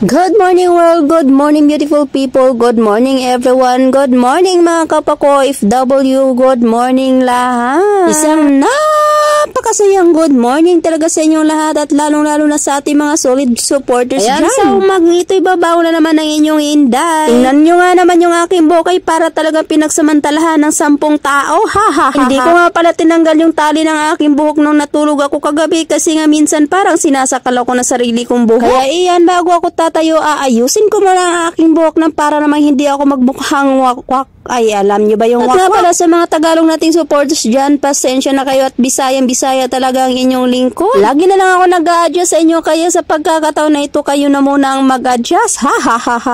Good morning world, good morning beautiful people, good morning everyone, good morning mga kapako FW, good morning lahat. Isang napakasayang good morning talaga sa inyong lahat at lalong-lalo na sa ating mga solid supporters dyan. Sa umagang ito'y babaw na naman ang inyong Inday. Tingnan nyo nga naman yung aking bukay para talaga pinagsamantalahan ng 10 tao. Hindi ko nga pala tinanggal yung tali ng aking buhok nung natulog ako kagabi kasi nga minsan parang sinasakal ako na sarili kong buhok. Kaya iyan, bago ako tatayo, aayusin ko muna ang aking buhok nang para namang hindi ako magbukhang wakwak. Ay, alam nyo ba yung wakwak? At nga pala sa mga Tagalog nating supporters dyan, pasensya na kayo at Bisaya talaga ang inyong lingkod. Lagi na lang ako nag-a-adjust sa inyo, kaya sa pagkakataon na ito, kayo na muna ang mag-adjust.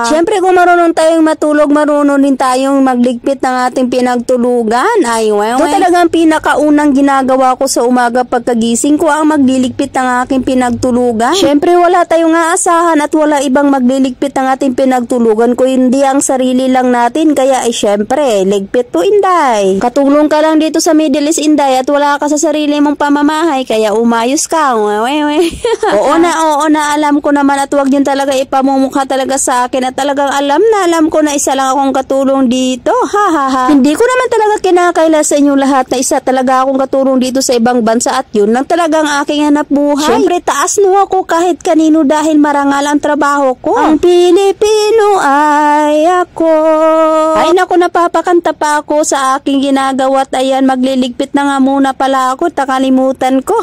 Siyempre kung marunong tayong matulog, marunong din tayong magligpit ng ating pinagtulugan. Ay, ito talagang pinakaunang ginagawa ko sa umaga pagkagising ko ang magliligpit ng aking pinagtulugan. Siyempre wala tayong aasahan at wala ibang magliligpit ng ating pinagtulugan ko hindi ang sarili lang natin, kaya ay siyempre, ligpit po Inday. Katulong ka lang dito sa Middle East Inday at wala ka sa sarili mong pamamahay, kaya umayos ka. Oo na, alam ko naman at wag yun talaga ipamumukha talaga sa akin at talagang alam ko na isa lang akong katulong dito. Hindi ko naman talaga kinakaila sa inyong lahat na isa talaga akong katulong dito sa ibang bansa at yun lang talagang aking hanap buhay. Siyempre, taas no ako kahit kanino dahil marangal ang trabaho ko. Ang Pilipino ay ako. Ay naku, napapakanta pa ako sa aking ginagawa at ayan, magliligpit na nga muna pala ako, takalimutan ko.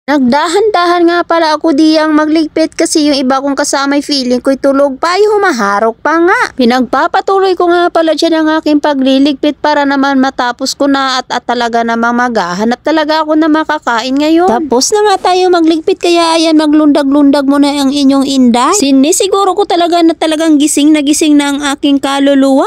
Nagdahan-dahan nga pala ako diyang magligpit kasi yung iba kong kasamay feeling ko'y tulog pa ay humaharok pa nga. Pinagpapatuloy ko nga pala dyan ang aking pagliligpit para naman matapos ko na at talaga namang maghahanap talaga ako na makakain ngayon. Tapos na nga tayo magligpit kaya ayan, maglundag-lundag muna ang inyong Inday. Sinisiguro ko talaga na talagang gising na ang aking kaluluwa.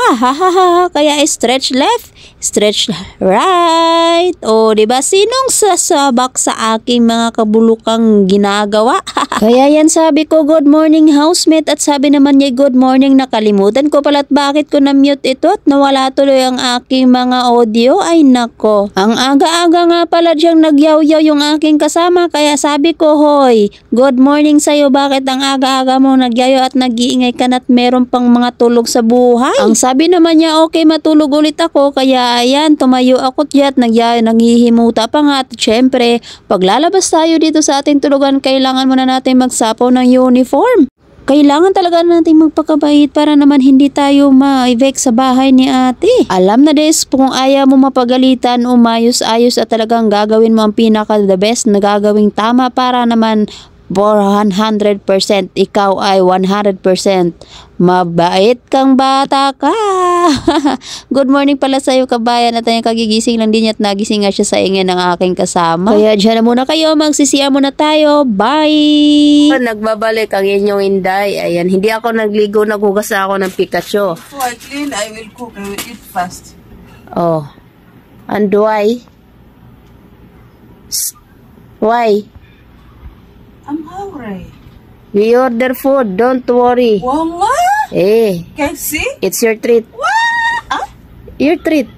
Kaya stretch left, stretch right. O diba, sinong sasabak sa aking mga kabulukang ginagawa? Kaya yan sabi ko, good morning housemate, at sabi naman niya good morning, nakalimutan ko pala at bakit ko na-mute ito at nawala tuloy ang aking mga audio. Ay nako, ang aga-aga nga pala diyang nagyaw-yaw yung aking kasama, kaya sabi ko, hoy, good morning sa'yo, bakit ang aga-aga mo nagyayo at nag-iingay ka na't meron pang mga tulog sa buhay? Ang sabi naman niya, okay, matulog ulit ako, kaya ayan, tumayo ako at naghihimuta pa nga at syempre, paglalabas tayo dito sa ating tulugan, kailangan muna natin magsapaw ng uniform. Kailangan talaga natin magpakabait para naman hindi tayo ma-evict sa bahay ni ate. Alam na des, kung ayaw mo mapagalitan, umayos-ayos at talagang gagawin mo ang pinaka the best na gagawing tama para naman 100% ikaw ay 100% mabait kang bata ka. Good morning pala sa iyo kabayan, at ayun, kagigising lang din niya at nagising nga siya sa ingin ng aking kasama. Kaya dyan na muna kayo, magsisiya muna tayo. Bye! Nagbabalik ang inyong Inday. Ayan, hindi ako nagligo, naghugas ako ng Pikachu. Before I clean, I will cook. I will eat fast. Oh. And why? Why? I'm hungry. We order food, don't worry. Mama? Eh. KFC? It's your treat. What? Huh? Your treat.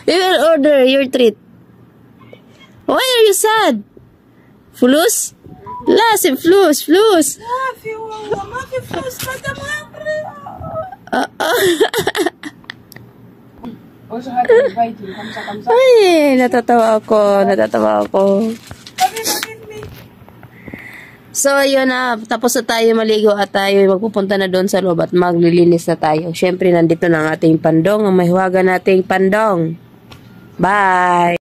We will order your treat. Why are you sad? Flus? Last flus. Mafi, flus, but I'm hungry. Also had to invite you. Kamsa. Ay, natatawa ako. So, ayun na. Tapos na tayo maligo at tayo magpupunta na doon sa loob at maglilinis na tayo. Siyempre, nandito na ang ating pandong. Ang mahiwaga nating pandong. Bye!